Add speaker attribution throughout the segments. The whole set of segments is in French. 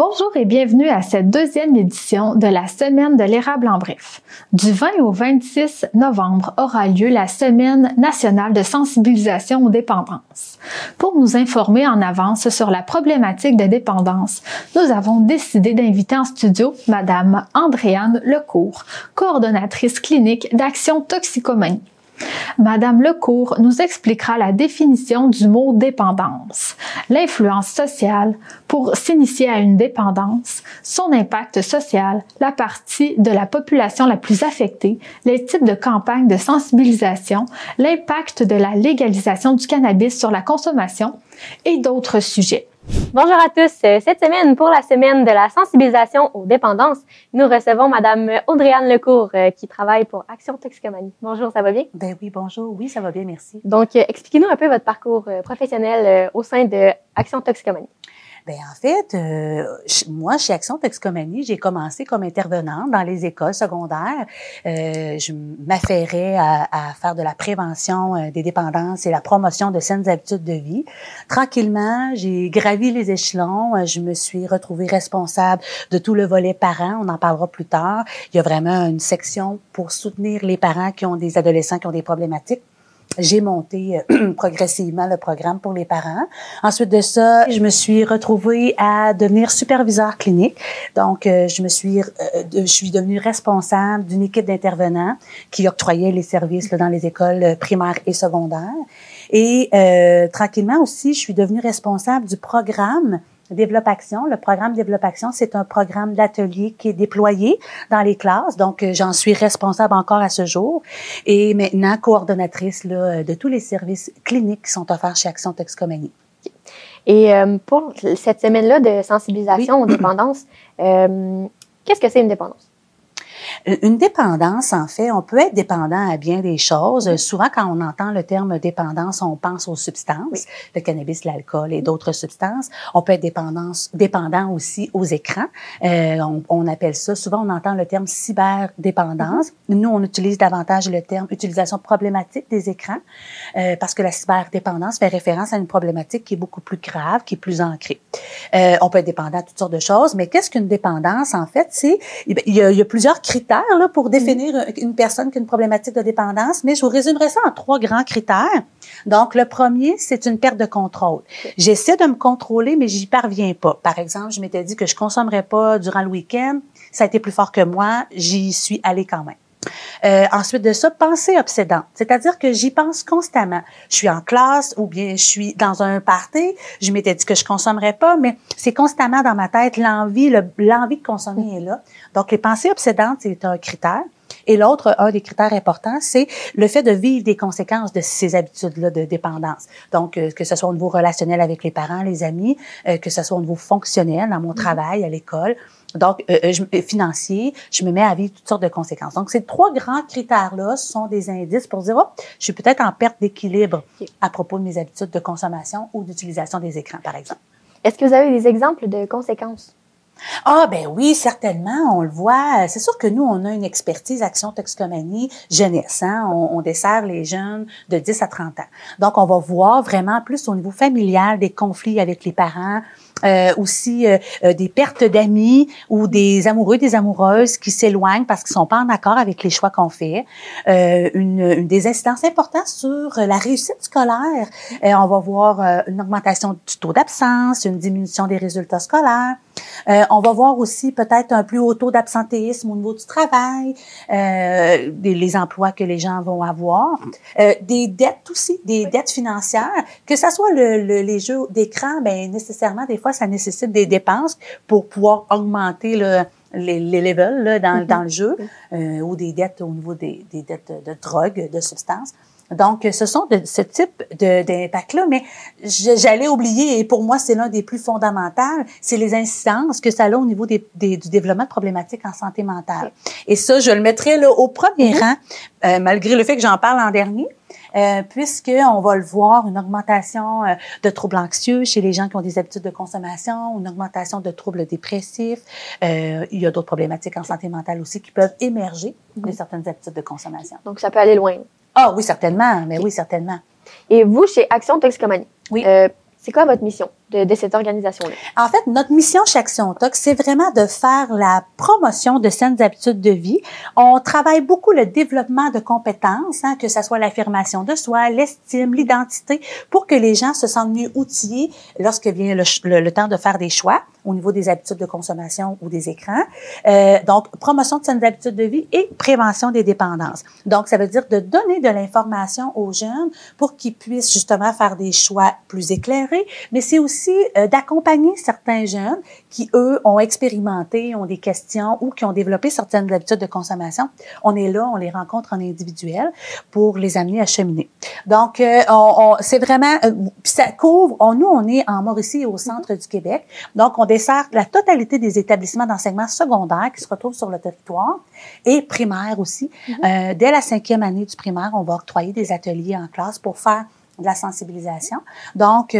Speaker 1: Bonjour et bienvenue à cette deuxième édition de la Semaine de l'érable en bref. Du 20 au 26 novembre aura lieu la Semaine nationale de sensibilisation aux dépendances. Pour nous informer en avance sur la problématique de dépendance, nous avons décidé d'inviter en studio Madame Andréane Lecourt, coordonnatrice clinique d'Action Toxicomanie. Madame Lecourt nous expliquera la définition du mot dépendance, l'influence sociale pour s'initier à une dépendance, son impact social, la partie de la population la plus affectée, les types de campagnes de sensibilisation, l'impact de la légalisation du cannabis sur la consommation et d'autres sujets.
Speaker 2: Bonjour à tous. Cette semaine, pour la semaine de la sensibilisation aux dépendances, nous recevons Madame Andréane Lecourt qui travaille pour Action Toxicomanie. Bonjour, ça va bien?
Speaker 3: Ben oui, bonjour. Oui, ça va bien, merci.
Speaker 2: Donc, expliquez-nous un peu votre parcours professionnel au sein de Action Toxicomanie.
Speaker 3: Ben en fait, moi, chez Action Toxicomanie, j'ai commencé comme intervenante dans les écoles secondaires. Je m'affairais à faire de la prévention des dépendances et la promotion de saines habitudes de vie. Tranquillement, j'ai gravi les échelons. Je me suis retrouvée responsable de tout le volet parents. On en parlera plus tard. Il y a vraiment une section pour soutenir les parents qui ont des adolescents qui ont des problématiques. J'ai monté progressivement le programme pour les parents. Ensuite de ça, je me suis retrouvée à devenir superviseur clinique. Donc, je suis devenue responsable d'une équipe d'intervenants qui octroyait les services là, dans les écoles primaires et secondaires. Et tranquillement aussi, je suis devenue responsable du programme Développe Action. Le programme Développe Action, c'est un programme d'atelier qui est déployé dans les classes. Donc, j'en suis responsable encore à ce jour. Et maintenant, coordonnatrice là, de tous les services cliniques qui sont offerts chez Action Toxicomanie.
Speaker 2: Et pour cette semaine-là de sensibilisation aux dépendances, qu'est-ce que c'est une dépendance?
Speaker 3: Une dépendance, en fait, on peut être dépendant à bien des choses. Souvent, quand on entend le terme dépendance, on pense aux substances, le cannabis, l'alcool et d'autres substances. On peut être dépendant aussi aux écrans. On appelle ça, souvent on entend le terme cyberdépendance. Nous, on utilise davantage le terme utilisation problématique des écrans parce que la cyberdépendance fait référence à une problématique qui est beaucoup plus grave, qui est plus ancrée. On peut être dépendant à toutes sortes de choses, mais qu'est-ce qu'une dépendance, en fait? Il y a plusieurs critères là, pour définir une personne qui a une problématique de dépendance, mais je vous résumerai ça en 3 grands critères. Donc, le premier, c'est une perte de contrôle. J'essaie de me contrôler, mais j'y parviens pas. Par exemple, je m'étais dit que je consommerais pas durant le week-end. Ça a été plus fort que moi. J'y suis allée quand même. Ensuite de ça, pensée obsédante. C'est-à-dire que j'y pense constamment. Je suis en classe ou bien je suis dans un party. Je m'étais dit que je consommerais pas, mais c'est constamment dans ma tête l'envie de consommer est là. Donc, les pensées obsédantes, c'est un critère. Et l'autre, un des critères importants, c'est le fait de vivre des conséquences de ces habitudes-là de dépendance. Donc, que ce soit au niveau relationnel avec les parents, les amis, que ce soit au niveau fonctionnel, dans mon travail, à l'école. Donc, financier, je me mets à vivre toutes sortes de conséquences. Donc, ces 3 grands critères-là sont des indices pour dire, oh, je suis peut-être en perte d'équilibre à propos de mes habitudes de consommation ou d'utilisation des écrans, par exemple.
Speaker 2: Est-ce que vous avez des exemples de conséquences?
Speaker 3: Ah, ben oui, certainement, on le voit. C'est sûr que nous, on a une expertise Action Toxicomanie jeunesse, hein? On dessert les jeunes de 10 à 30 ans. Donc, on va voir vraiment plus au niveau familial des conflits avec les parents, aussi des pertes d'amis ou des amoureux, des amoureuses qui s'éloignent parce qu'ils sont pas en accord avec les choix qu'on fait. Des incidences importantes sur la réussite scolaire. On va voir une augmentation du taux d'absence, une diminution des résultats scolaires. On va voir aussi peut-être un plus haut taux d'absentéisme au niveau du travail, les emplois que les gens vont avoir, des dettes aussi, des dettes financières, que ça soit les jeux d'écran, ben nécessairement des fois ça nécessite des dépenses pour pouvoir augmenter les levels là, dans le jeu, ou des dettes au niveau des dettes de drogue, de substances. Donc, ce sont ce type d'impact-là, mais j'allais oublier, et pour moi, c'est l'un des plus fondamentaux, c'est les incidences que ça a au niveau du développement de problématiques en santé mentale. Et ça, je le mettrais là, au premier rang, malgré le fait que j'en parle en dernier, puisqu'on va le voir, une augmentation de troubles anxieux chez les gens qui ont des habitudes de consommation, une augmentation de troubles dépressifs. Il y a d'autres problématiques en santé mentale aussi qui peuvent émerger de certaines habitudes de consommation.
Speaker 2: Donc, ça peut aller loin.
Speaker 3: Ah oui, certainement, mais oui, certainement.
Speaker 2: Et vous, chez Action Toxicomanie, c'est quoi votre mission? de cette organisation-là?
Speaker 3: En fait, notre mission chez Action Tox, c'est vraiment de faire la promotion de saines habitudes de vie. On travaille beaucoup le développement de compétences, que ce soit l'affirmation de soi, l'estime, l'identité, pour que les gens se sentent mieux outillés lorsque vient le temps de faire des choix au niveau des habitudes de consommation ou des écrans. Donc, promotion de saines habitudes de vie et prévention des dépendances. Donc, ça veut dire de donner de l'information aux jeunes pour qu'ils puissent justement faire des choix plus éclairés, mais c'est aussi d'accompagner certains jeunes qui, eux, ont expérimenté, ont des questions ou qui ont développé certaines habitudes de consommation. On est là, on les rencontre en individuel pour les amener à cheminer. Donc, c'est vraiment, puis ça couvre, nous, on est en Mauricie, au centre du Québec. Donc, on dessert la totalité des établissements d'enseignement secondaire qui se retrouvent sur le territoire et primaire aussi. Dès la 5e année du primaire, on va octroyer des ateliers en classe pour faire de la sensibilisation. Donc,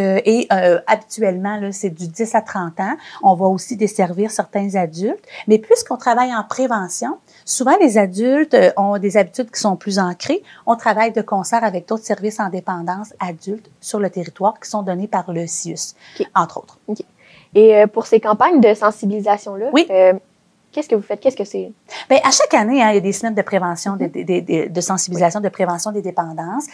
Speaker 3: habituellement, là, c'est du 10 à 30 ans. On va aussi desservir certains adultes. Mais puisqu'on travaille en prévention, souvent les adultes ont des habitudes qui sont plus ancrées. On travaille de concert avec d'autres services en dépendance adultes sur le territoire qui sont donnés par le CIUS, entre autres.
Speaker 2: Okay. Et pour ces campagnes de sensibilisation-là,
Speaker 3: oui.
Speaker 2: Qu'est-ce que vous faites? Qu'est-ce que c'est?
Speaker 3: Bien, à chaque année, il y a des semaines de prévention, de sensibilisation, de prévention des dépendances.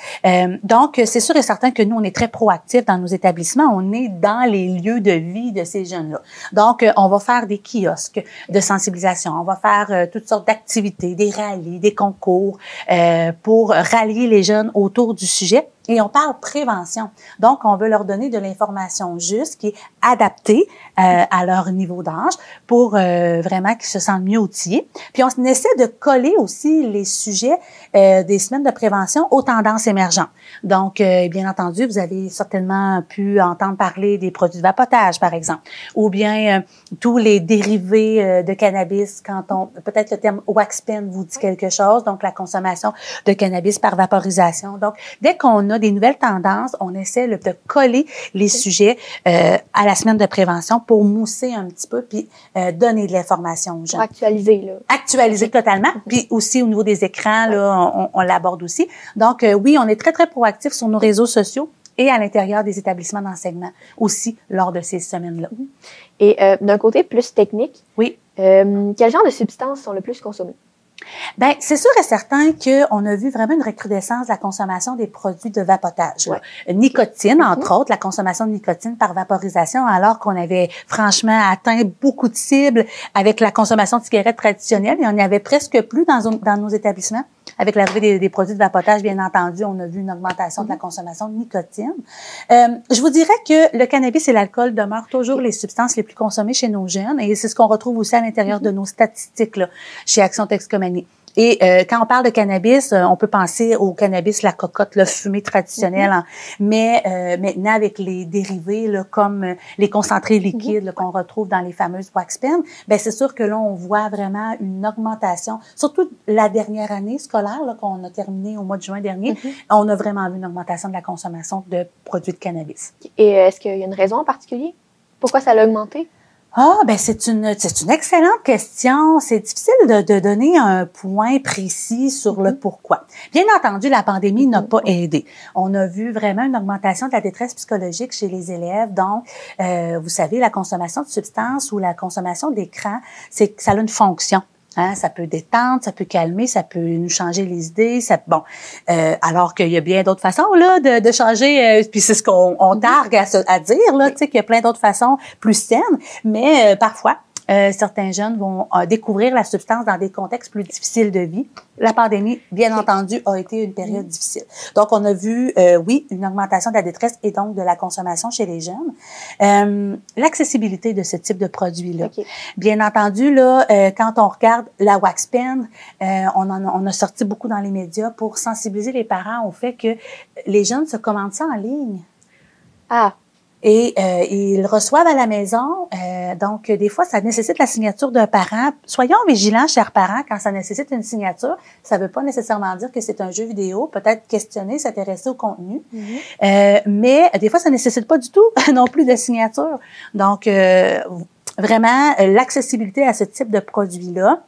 Speaker 3: Donc, c'est sûr et certain que nous, on est très proactifs dans nos établissements. On est dans les lieux de vie de ces jeunes-là. Donc, on va faire des kiosques de sensibilisation. On va faire toutes sortes d'activités, des rallyes, des concours pour rallier les jeunes autour du sujet. Et on parle prévention. Donc, on veut leur donner de l'information juste qui est adaptée à leur niveau d'âge pour vraiment qu'ils se sentent mieux outillés. Puis, on essaie de coller aussi les sujets des semaines de prévention aux tendances émergentes. Donc, bien entendu, vous avez certainement pu entendre parler des produits de vapotage, par exemple, ou bien tous les dérivés de cannabis. Peut-être le terme wax pen vous dit quelque chose. Donc, la consommation de cannabis par vaporisation. Donc, dès qu'on a des nouvelles tendances, on essaie de coller les sujets à la semaine de prévention pour mousser un petit peu puis donner de l'information aux gens.
Speaker 2: Pour actualiser, là.
Speaker 3: Actualiser totalement. Puis aussi, au niveau des écrans, là, on l'aborde aussi. Donc, oui, on est très, très proactifs sur nos réseaux sociaux et à l'intérieur des établissements d'enseignement aussi lors de ces semaines-là.
Speaker 2: Et d'un côté plus technique,
Speaker 3: oui.
Speaker 2: Quel genre de substances sont le plus consommées?
Speaker 3: Ben, c'est sûr et certain qu'on a vu vraiment une recrudescence de la consommation des produits de vapotage. Ouais. Nicotine, entre autres, la consommation de nicotine par vaporisation, alors qu'on avait franchement atteint beaucoup de cibles avec la consommation de cigarettes traditionnelles. Il n'y en avait presque plus dans nos établissements. Avec l'arrivée des produits de vapotage, bien entendu, on a vu une augmentation de la consommation de nicotine. Je vous dirais que le cannabis et l'alcool demeurent toujours les substances les plus consommées chez nos jeunes et c'est ce qu'on retrouve aussi à l'intérieur de nos statistiques là, chez Action Toxicomanie. Et quand on parle de cannabis, on peut penser au cannabis, la cocotte, le fumé traditionnel, mais maintenant avec les dérivés là, comme les concentrés liquides là, qu'on retrouve dans les fameuses wax pens, ben c'est sûr que là on voit vraiment une augmentation, surtout la dernière année scolaire là, qu'on a terminée au mois de juin dernier, on a vraiment vu une augmentation de la consommation de produits de cannabis.
Speaker 2: Et est-ce qu'il y a une raison en particulier? Pourquoi ça a augmenté?
Speaker 3: Ben c'est une excellente question. C'est difficile de donner un point précis sur le pourquoi. Bien entendu, la pandémie n'a pas aidé. On a vu vraiment une augmentation de la détresse psychologique chez les élèves. Donc, vous savez, la consommation de substances ou la consommation d'écran, ça a une fonction. Hein, ça peut détendre, ça peut calmer, ça peut nous changer les idées. Alors qu'il y a bien d'autres façons là de changer. Puis c'est ce qu'on targue à dire là, tu sais qu'il y a plein d'autres façons plus saines. Mais parfois, certains jeunes vont découvrir la substance dans des contextes plus difficiles de vie. La pandémie, bien entendu, a été une période difficile. Donc, on a vu, oui, une augmentation de la détresse et donc de la consommation chez les jeunes. L'accessibilité de ce type de produit-là. Okay. Bien entendu, là, quand on regarde la wax pen, on a sorti beaucoup dans les médias pour sensibiliser les parents au fait que les jeunes se commandent ça en ligne.
Speaker 2: Ah.
Speaker 3: Et ils reçoivent à la maison. Donc, des fois, ça nécessite la signature d'un parent. Soyons vigilants, chers parents, quand ça nécessite une signature. Ça ne veut pas nécessairement dire que c'est un jeu vidéo. Peut-être questionner, s'intéresser au contenu. Mais des fois, ça ne nécessite pas du tout non plus de signature. Donc, vraiment, l'accessibilité à ce type de produit-là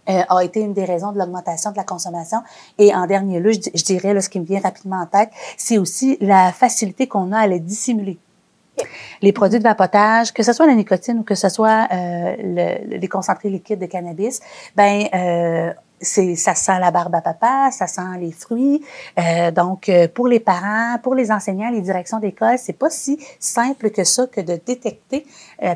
Speaker 3: a été une des raisons de l'augmentation de la consommation. Et en dernier lieu, je dirais, là, ce qui me vient rapidement en tête, c'est aussi la facilité qu'on a à les dissimuler. Les produits de vapotage, que ce soit la nicotine ou que ce soit les concentrés liquides de cannabis, ça sent la barbe à papa, ça sent les fruits. Donc, pour les parents, pour les enseignants, les directions d'école, c'est pas si simple que ça que de détecter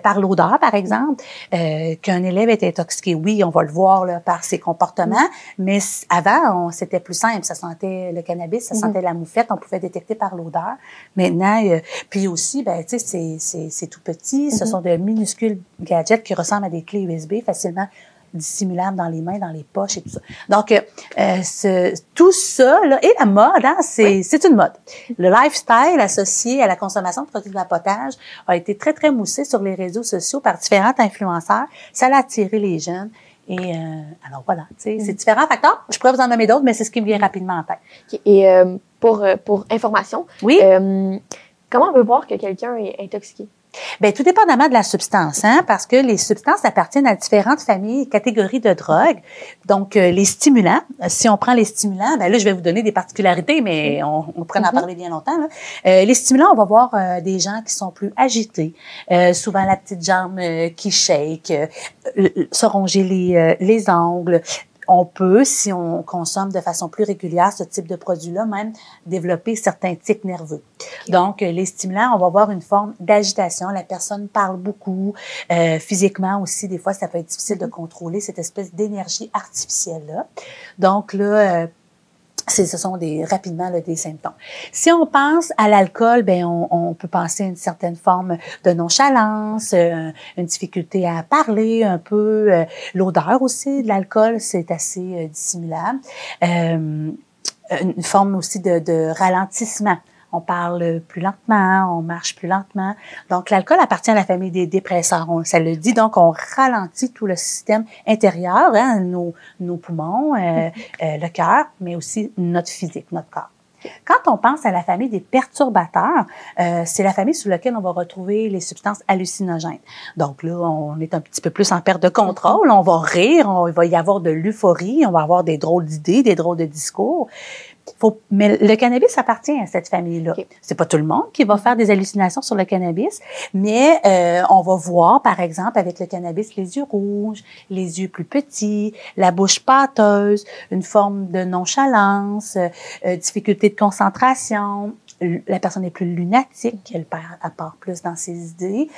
Speaker 3: par l'odeur, par exemple, qu'un élève est intoxiqué. Oui, on va le voir là, par ses comportements, mais avant, c'était plus simple. Ça sentait le cannabis, ça sentait la moufette, on pouvait détecter par l'odeur. Maintenant, puis aussi, tu sais, c'est tout petit. Ce sont de minuscules gadgets qui ressemblent à des clés USB facilement dissimulable dans les mains, dans les poches et tout ça. Donc, tout ça, là, et la mode, hein, c'est une mode. Le lifestyle associé à la consommation de produits de vapotage a été très, très moussé sur les réseaux sociaux par différents influenceurs. Ça a attiré les jeunes. Et alors voilà, tu sais, c'est différents facteurs. Je pourrais vous en nommer d'autres, mais c'est ce qui me vient rapidement en tête.
Speaker 2: Okay. Et pour information,
Speaker 3: oui?
Speaker 2: Comment on peut voir que quelqu'un est intoxiqué?
Speaker 3: Bien, tout dépendamment de la substance, hein, parce que les substances appartiennent à différentes familles, catégories de drogues. Donc, les stimulants, si on prend les stimulants, ben là, je vais vous donner des particularités, mais on pourrait en parler bien longtemps. Là. Les stimulants, on va voir des gens qui sont plus agités, souvent la petite jambe qui shake, se ronger les ongles. On peut, si on consomme de façon plus régulière ce type de produit-là, même développer certains tics nerveux. Okay. Donc, les stimulants, on va voir une forme d'agitation. La personne parle beaucoup. Physiquement aussi, des fois, ça peut être difficile de contrôler cette espèce d'énergie artificielle-là. Donc, là, ce sont rapidement des symptômes. Si on pense à l'alcool, on peut penser à une certaine forme de nonchalance, une difficulté à parler, un peu l'odeur aussi de l'alcool, c'est assez dissimulable. Une forme aussi de ralentissement. On parle plus lentement, on marche plus lentement. Donc, l'alcool appartient à la famille des dépresseurs, ça le dit. Donc, on ralentit tout le système intérieur, hein, nos poumons, le cœur, mais aussi notre physique, notre corps. Quand on pense à la famille des perturbateurs, c'est la famille sous laquelle on va retrouver les substances hallucinogènes. Donc là, on est un petit peu plus en perte de contrôle, on va rire, il va y avoir de l'euphorie, on va avoir des drôles d'idées, des drôles de discours. Mais le cannabis appartient à cette famille-là. Okay. C'est pas tout le monde qui va faire des hallucinations sur le cannabis, mais on va voir, par exemple, avec le cannabis, les yeux rouges, les yeux plus petits, la bouche pâteuse, une forme de nonchalance, difficulté de concentration. La personne est plus lunatique, elle part plus dans ses idées.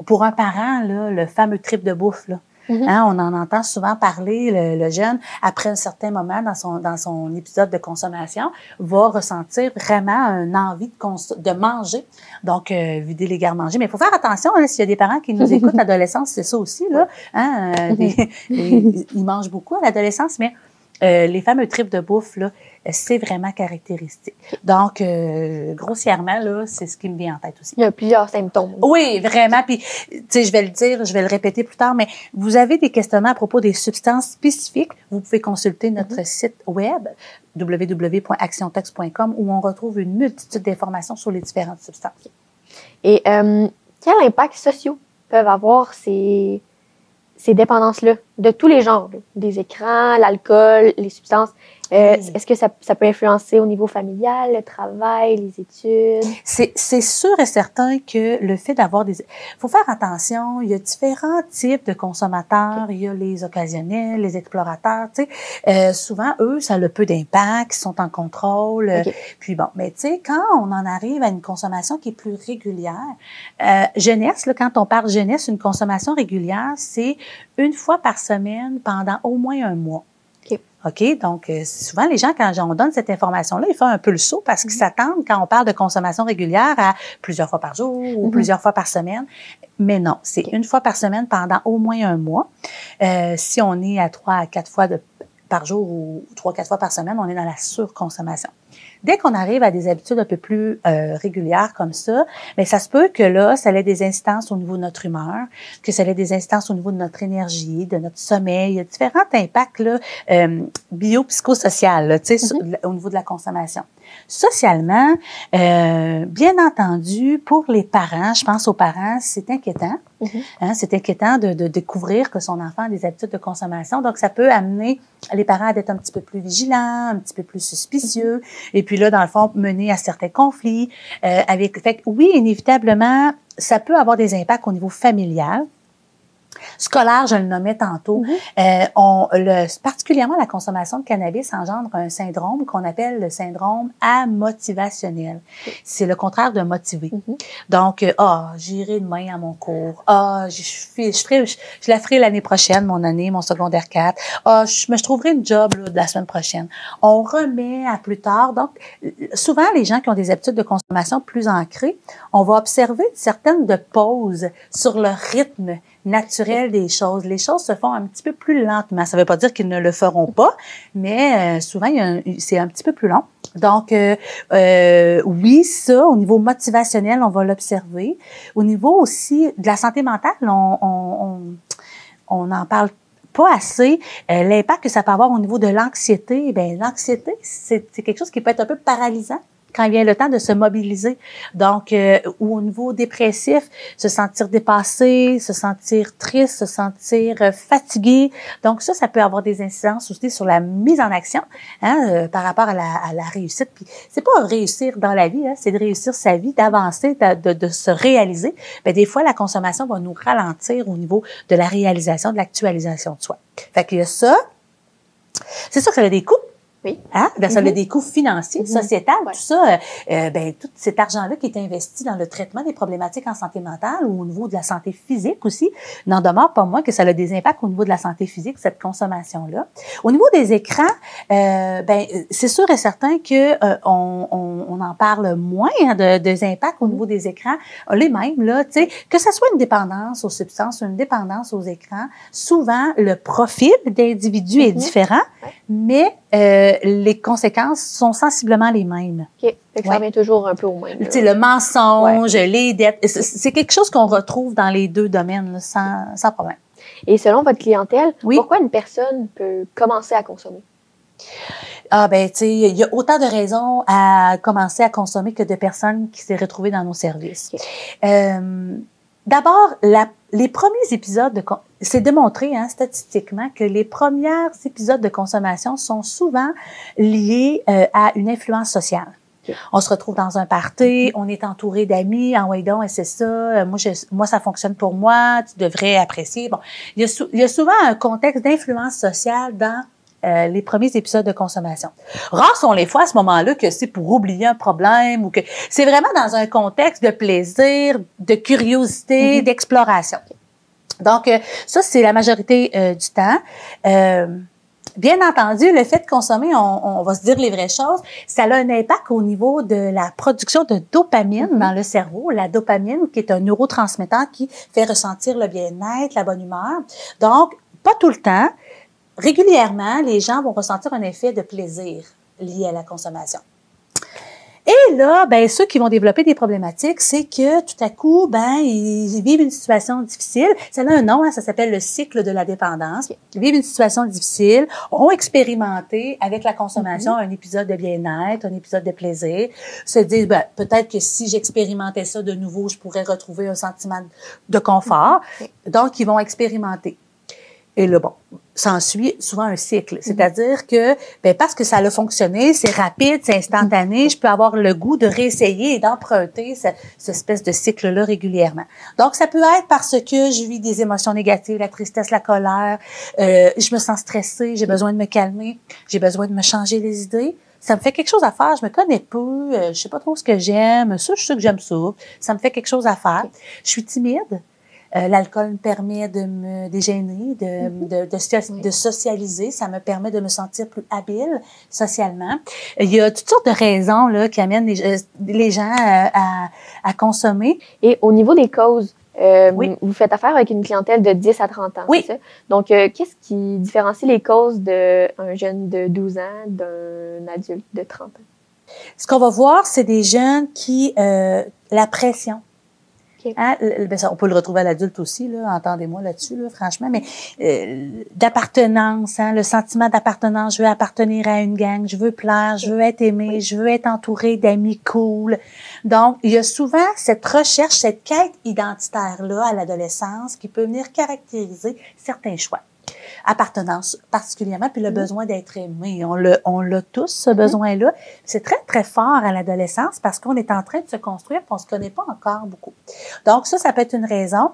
Speaker 3: Pour un parent, là, le fameux trip de bouffe, là. Hein, on en entend souvent parler, le jeune, après un certain moment dans son épisode de consommation, va ressentir vraiment une envie de manger, donc vider les gardes-manger. Mais il faut faire attention, hein, s'il y a des parents qui nous écoutent, l'adolescence, c'est ça aussi, là. Hein, ils mangent beaucoup à l'adolescence, mais les fameux trips de bouffe, là, c'est vraiment caractéristique. Donc, grossièrement, là, c'est ce qui me vient en tête aussi.
Speaker 2: Il y a plusieurs symptômes.
Speaker 3: Oui, vraiment. Puis, tu sais, je vais le répéter plus tard, mais vous avez des questionnements à propos des substances spécifiques. Vous pouvez consulter notre site web www.actiontox.com où on retrouve une multitude d'informations sur les différentes substances.
Speaker 2: Et quel impact sociaux peuvent avoir ces dépendances-là, de tous les genres, là, des écrans, l'alcool, les substances? Est-ce que ça peut influencer au niveau familial, le travail, les études? C'est
Speaker 3: sûr et certain que le fait d'avoir faut faire attention, il y a différents types de consommateurs, il y a les occasionnels, les explorateurs, tu sais. Souvent, eux, ça a le peu d'impact, ils sont en contrôle. Puis bon, mais tu sais, quand on en arrive à une consommation qui est plus régulière, jeunesse, là, quand on parle jeunesse, une consommation régulière, c'est une fois par semaine pendant au moins un mois. OK? Donc, souvent, les gens, quand on donne cette information-là, ils font un peu le saut parce qu'ils s'attendent, quand on parle de consommation régulière, à plusieurs fois par jour ou plusieurs fois par semaine. Mais non, c'est une fois par semaine pendant au moins un mois. Si on est à 3 à 4 fois par jour ou 3-4 fois par semaine, on est dans la surconsommation. Dès qu'on arrive à des habitudes un peu plus régulières comme ça, mais ça se peut que là, ça ait des incidences au niveau de notre humeur, que ça ait des incidences au niveau de notre énergie, de notre sommeil. Il y a différents impacts là, biopsychosociaux, tu sais, au niveau de la consommation. Socialement, bien entendu, pour les parents, je pense aux parents, c'est inquiétant. Hein, c'est inquiétant de découvrir que son enfant a des habitudes de consommation. Donc, ça peut amener les parents à être un petit peu plus vigilants, un petit peu plus suspicieux. Et puis là, dans le fond, mener à certains conflits. Fait que oui, inévitablement, ça peut avoir des impacts au niveau familial. Scolaire, je le nommais tantôt, particulièrement la consommation de cannabis engendre un syndrome qu'on appelle le syndrome amotivationnel. C'est le contraire de motivé. Donc, j'irai demain à mon cours. Je la ferai l'année prochaine, mon secondaire 4. Je trouverai une job là, de la semaine prochaine. On remet à plus tard. Donc, souvent, les gens qui ont des habitudes de consommation plus ancrées, on va observer certaines de pauses sur le rythme naturel des choses. Les choses se font un petit peu plus lentement. Ça ne veut pas dire qu'ils ne le feront pas, mais souvent, c'est un petit peu plus long. Donc, oui, ça, au niveau motivationnel, on va l'observer. Au niveau aussi de la santé mentale, on en parle pas assez. L'impact que ça peut avoir au niveau de l'anxiété, l'anxiété, c'est quelque chose qui peut être un peu paralysant quand vient le temps de se mobiliser. Donc, ou au niveau dépressif, se sentir dépassé, se sentir triste, se sentir fatigué. Donc, ça peut avoir des incidences aussi sur la mise en action par rapport à la réussite. Puis, c'est pas réussir dans la vie, c'est de réussir sa vie, d'avancer, de se réaliser. Des fois, la consommation va nous ralentir au niveau de la réalisation, de l'actualisation de soi. Fait qu'il y a ça. C'est sûr que ça a des coûts.
Speaker 2: Oui.
Speaker 3: Ça a des coûts financiers, sociétals, tout ça. Tout cet argent-là qui est investi dans le traitement des problématiques en santé mentale ou au niveau de la santé physique aussi, n'en demeure pas moins que ça a des impacts au niveau de la santé physique, cette consommation-là. Au niveau des écrans, c'est sûr et certain que on en parle moins des impacts au niveau des écrans. Les mêmes, là, tu sais, que ça soit une dépendance aux substances ou une dépendance aux écrans, souvent, le profil d'individu est différent, mais les conséquences sont sensiblement les mêmes.
Speaker 2: OK. Fait que ça revient toujours un peu au même.
Speaker 3: Tu sais, le mensonge, les dettes, c'est quelque chose qu'on retrouve dans les deux domaines, là, sans problème.
Speaker 2: Et selon votre clientèle, pourquoi une personne peut commencer à consommer?
Speaker 3: Tu sais, il y a autant de raisons à commencer à consommer que de personnes qui s'est retrouvées dans nos services. Okay. D'abord, les premiers épisodes c'est démontré statistiquement que les premiers épisodes de consommation sont souvent liés à une influence sociale. Okay. On se retrouve dans un party, on est entouré d'amis, ouais donc, c'est ça, moi ça fonctionne pour moi, tu devrais apprécier. Bon, il y a souvent un contexte d'influence sociale dans les premiers épisodes de consommation. Rares sont les fois à ce moment-là que c'est pour oublier un problème ou que c'est vraiment dans un contexte de plaisir, de curiosité, d'exploration. Donc, ça, c'est la majorité du temps. Bien entendu, le fait de consommer, on va se dire les vraies choses, ça a un impact au niveau de la production de dopamine dans le cerveau. La dopamine, qui est un neurotransmetteur qui fait ressentir le bien-être, la bonne humeur. Donc, pas tout le temps. Régulièrement, les gens vont ressentir un effet de plaisir lié à la consommation. Et là, ceux qui vont développer des problématiques, c'est que tout à coup, ils vivent une situation difficile. Ça a un nom, ça s'appelle le cycle de la dépendance. Ils vivent une situation difficile, ont expérimenté avec la consommation un épisode de bien-être, un épisode de plaisir, se disent, peut-être que si j'expérimentais ça de nouveau, je pourrais retrouver un sentiment de confort. Donc, ils vont expérimenter. Et là, s'ensuit souvent un cycle. C'est-à-dire que, parce que ça a fonctionné, c'est rapide, c'est instantané, je peux avoir le goût de réessayer et d'emprunter cette espèce de cycle-là régulièrement. Donc, ça peut être parce que je vis des émotions négatives, la tristesse, la colère, je me sens stressée, j'ai besoin de me calmer, j'ai besoin de me changer les idées. Ça me fait quelque chose à faire, je me connais peu, je sais pas trop ce que j'aime, ça, je sais que j'aime ça me fait quelque chose à faire. Je suis timide. L'alcool me permet de me dégêner, de socialiser. Ça me permet de me sentir plus habile socialement. Il y a toutes sortes de raisons là qui amènent les gens à consommer.
Speaker 2: Et au niveau des causes, vous faites affaire avec une clientèle de 10 à 30 ans, c'est ça? Donc, qu'est-ce qui différencie les causes d'un jeune de 12 ans d'un adulte de 30 ans?
Speaker 3: Ce qu'on va voir, c'est des jeunes qui... la pression. Hein? On peut le retrouver à l'adulte aussi, là, entendez-moi là-dessus, là, franchement, mais d'appartenance, hein, le sentiment d'appartenance, je veux appartenir à une gang, je veux plaire, je veux être aimée, je veux être entourée d'amis cool. Donc, il y a souvent cette recherche, cette quête identitaire-là à l'adolescence qui peut venir caractériser certains choix. Appartenance particulièrement, puis le besoin d'être aimé. On l'a tous, ce besoin-là. C'est très, très fort à l'adolescence parce qu'on est en train de se construire et on se connaît pas encore beaucoup. Donc, ça peut être une raison.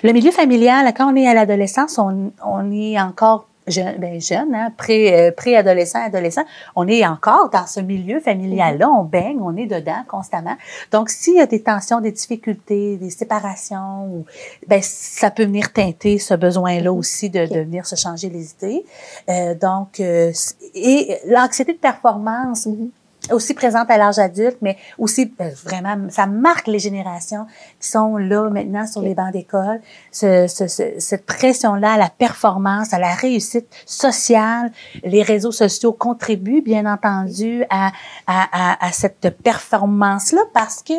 Speaker 3: Le milieu familial, quand on est à l'adolescence, on est encore jeune, hein, pré-adolescent, adolescent, on est encore dans ce milieu familial-là, on baigne, on est dedans constamment. Donc, s'il y a des tensions, des difficultés, des séparations, ça peut venir teinter ce besoin-là aussi de venir se changer les idées. Et l'anxiété de performance, aussi présente à l'âge adulte, mais aussi vraiment, ça marque les générations qui sont là maintenant sur les bancs d'école. Cette pression-là à la performance, à la réussite sociale, les réseaux sociaux contribuent bien entendu à cette performance-là parce que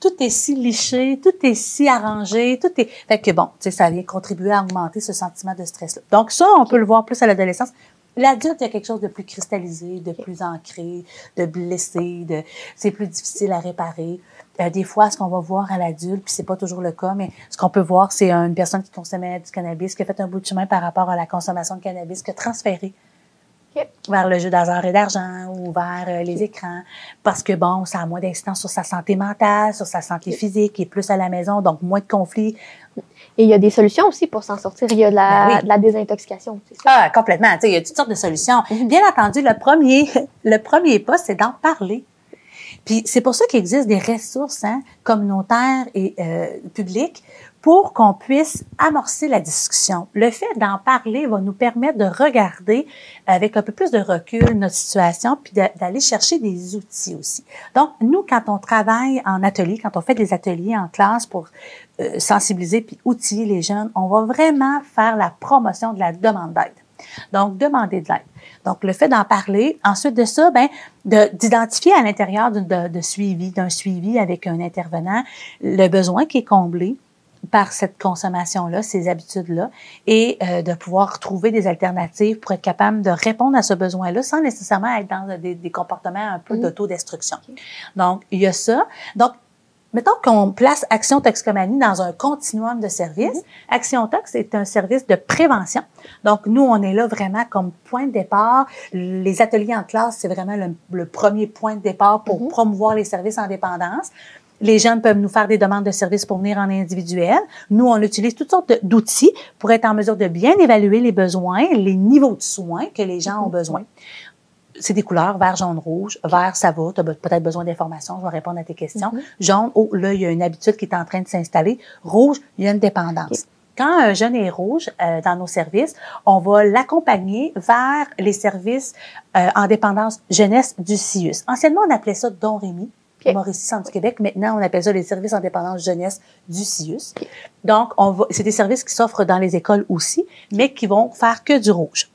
Speaker 3: tout est si liché, tout est si arrangé, fait que bon, tu sais, ça vient contribuer à augmenter ce sentiment de stress-là. Donc ça, on peut le voir plus à l'adolescence. L'adulte, il y a quelque chose de plus cristallisé, de plus ancré, de blessé, c'est plus difficile à réparer. Des fois, ce qu'on va voir à l'adulte, puis c'est pas toujours le cas, mais ce qu'on peut voir, c'est une personne qui consommait du cannabis, qui a fait un bout de chemin par rapport à la consommation de cannabis, qui a transféré vers le jeu d'hasard et d'argent ou vers les écrans, parce que bon, ça a moins d'incidence sur sa santé mentale, sur sa santé physique, il est plus à la maison, donc moins de conflits.
Speaker 2: Et il y a des solutions aussi pour s'en sortir. Il y a de la désintoxication. C'est ça?
Speaker 3: Ah, complètement. Tu sais, il y a toutes sortes de solutions. Bien entendu, le premier pas, c'est d'en parler. Puis c'est pour ça qu'il existe des ressources communautaires et publiques pour qu'on puisse amorcer la discussion. Le fait d'en parler va nous permettre de regarder avec un peu plus de recul notre situation puis d'aller chercher des outils aussi. Donc, nous, quand on travaille en atelier, quand on fait des ateliers en classe pour sensibiliser puis outiller les jeunes, on va vraiment faire la promotion de la demande d'aide. Donc, demander de l'aide. Donc, le fait d'en parler, ensuite de ça, d'identifier à l'intérieur d'un suivi avec un intervenant le besoin qui est comblé par cette consommation-là, ces habitudes-là, et de pouvoir trouver des alternatives pour être capable de répondre à ce besoin-là sans nécessairement être dans des comportements un peu d'autodestruction. Donc, il y a ça. Donc, mettons qu'on place Action Toxicomanie dans un continuum de services. Action Tox est un service de prévention. Donc, nous, on est là vraiment comme point de départ. Les ateliers en classe, c'est vraiment le premier point de départ pour promouvoir les services en dépendance. Les jeunes peuvent nous faire des demandes de services pour venir en individuel. Nous, on utilise toutes sortes d'outils pour être en mesure de bien évaluer les besoins, les niveaux de soins que les gens ont besoin. C'est des couleurs, vert, jaune, rouge. Vert, ça va, tu as peut-être besoin d'informations, je vais répondre à tes questions. Jaune, oh, là, il y a une habitude qui est en train de s'installer. Rouge, il y a une dépendance. Quand un jeune est rouge dans nos services, on va l'accompagner vers les services en dépendance jeunesse du CIUS. Anciennement, on appelait ça Don Rémy. Mauricie, Centre du Québec. Maintenant, on appelle ça les services en dépendance jeunesse du CIUS. Donc, c'est des services qui s'offrent dans les écoles aussi, mais qui vont faire que du rouge.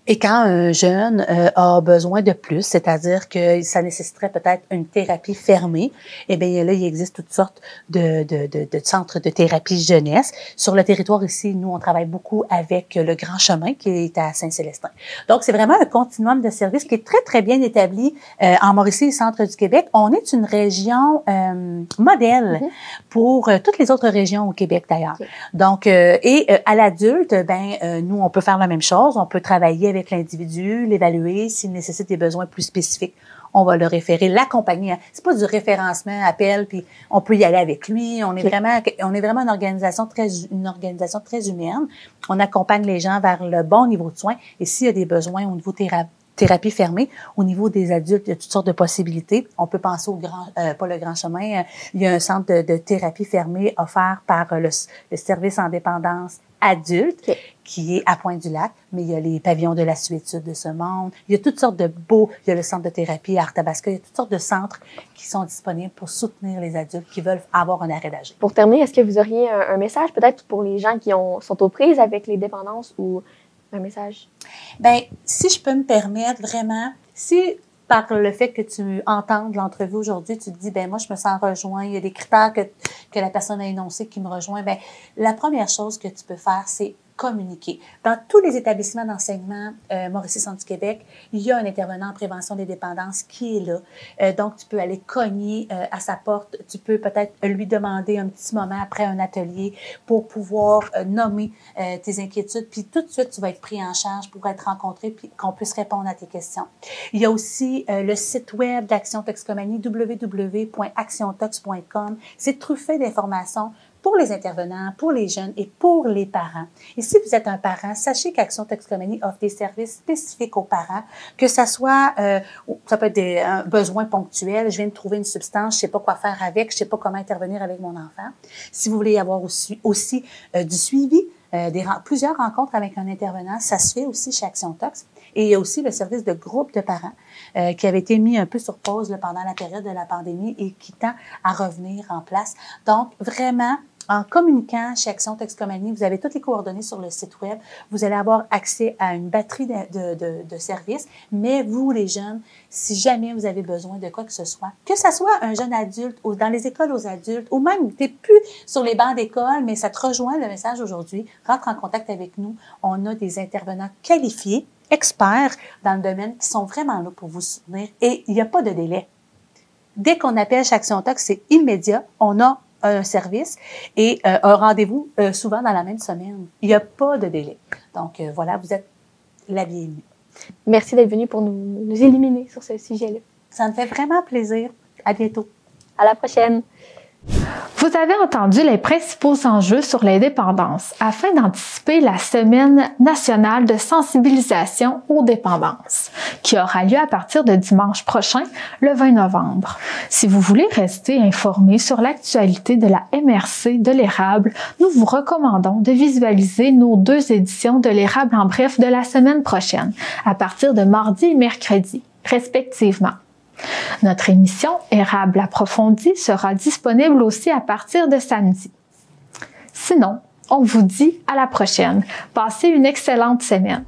Speaker 3: Et quand un jeune a besoin de plus, c'est-à-dire que ça nécessiterait peut-être une thérapie fermée, eh bien là, il existe toutes sortes de centres de thérapie jeunesse. Sur le territoire ici, nous, on travaille beaucoup avec le Grand Chemin qui est à Saint-Célestin. Donc, c'est vraiment un continuum de services qui est très, très bien établi en Mauricie et Centre du Québec. On est une région modèle pour toutes les autres régions au Québec, d'ailleurs. Donc, à l'adulte, nous, on peut faire la même chose. On peut travailler avec l'individu, l'évaluer, s'il nécessite des besoins plus spécifiques, on va le référer, l'accompagner. C'est pas du référencement, appel, puis on peut y aller avec lui. On est vraiment une organisation très humaine. On accompagne les gens vers le bon niveau de soins. Et s'il y a des besoins au niveau thérapie fermée, au niveau des adultes, il y a toutes sortes de possibilités. On peut penser pas le Grand Chemin, il y a un centre de thérapie fermée offert par le service en dépendance adulte, qui est à Pointe-du-Lac, mais il y a les pavillons de la Suétude de ce monde. Il y a toutes sortes il y a le centre de thérapie à Arthabasca, il y a toutes sortes de centres qui sont disponibles pour soutenir les adultes qui veulent avoir un arrêt d'agir.
Speaker 2: Pour terminer, est-ce que vous auriez un message peut-être pour les gens qui sont aux prises avec les dépendances ou un message?
Speaker 3: Si je peux me permettre vraiment, si par le fait que tu entendes l'entrevue aujourd'hui, tu te dis, ben moi, je me sens rejoint, il y a des critères que la personne a énoncés qui me rejoignent, ben la première chose que tu peux faire, c'est communiquer. Dans tous les établissements d'enseignement Mauricie Centre du Québec, il y a un intervenant en prévention des dépendances qui est là. Donc, tu peux aller cogner à sa porte. Tu peux peut-être lui demander un petit moment après un atelier pour pouvoir nommer tes inquiétudes. Puis tout de suite, tu vas être pris en charge pour être rencontré puis qu'on puisse répondre à tes questions. Il y a aussi le site web d'Action Toxicomanie, www.actiontox.com. C'est truffé d'informations pour les intervenants, pour les jeunes et pour les parents. Et si vous êtes un parent, sachez qu'Action Toxicomanie offre des services spécifiques aux parents, que ça soit, ça peut être un besoin ponctuel, je viens de trouver une substance, je sais pas quoi faire avec, je sais pas comment intervenir avec mon enfant. Si vous voulez avoir aussi du suivi, plusieurs rencontres avec un intervenant, ça se fait aussi chez Action Tox. Et il y a aussi le service de groupe de parents qui avait été mis un peu sur pause là, pendant la période de la pandémie et qui tend à revenir en place. Donc, vraiment, en communiquant chez Action Toxicomanie, vous avez toutes les coordonnées sur le site web. Vous allez avoir accès à une batterie de services. Mais vous, les jeunes, si jamais vous avez besoin de quoi que ce soit un jeune adulte ou dans les écoles aux adultes, ou même tu n'es plus sur les bancs d'école, mais ça te rejoint le message aujourd'hui, rentre en contact avec nous. On a des intervenants qualifiés, experts dans le domaine qui sont vraiment là pour vous soutenir. Et il n'y a pas de délai. Dès qu'on appelle chez Action Tox, c'est immédiat. On a un service et un rendez-vous souvent dans la même semaine. Il n'y a pas de délai. Donc, voilà, vous êtes la bienvenue.
Speaker 2: Merci d'être venu pour nous éliminer sur ce sujet-là.
Speaker 3: Ça me fait vraiment plaisir. À bientôt.
Speaker 2: À la prochaine.
Speaker 1: Vous avez entendu les principaux enjeux sur les dépendances afin d'anticiper la Semaine nationale de sensibilisation aux dépendances qui aura lieu à partir de dimanche prochain, le 20 novembre. Si vous voulez rester informé sur l'actualité de la MRC de l'érable, nous vous recommandons de visualiser nos 2 éditions de l'érable en bref de la semaine prochaine, à partir de mardi et mercredi, respectivement. Notre émission Érable approfondie sera disponible aussi à partir de samedi. Sinon, on vous dit à la prochaine. Passez une excellente semaine.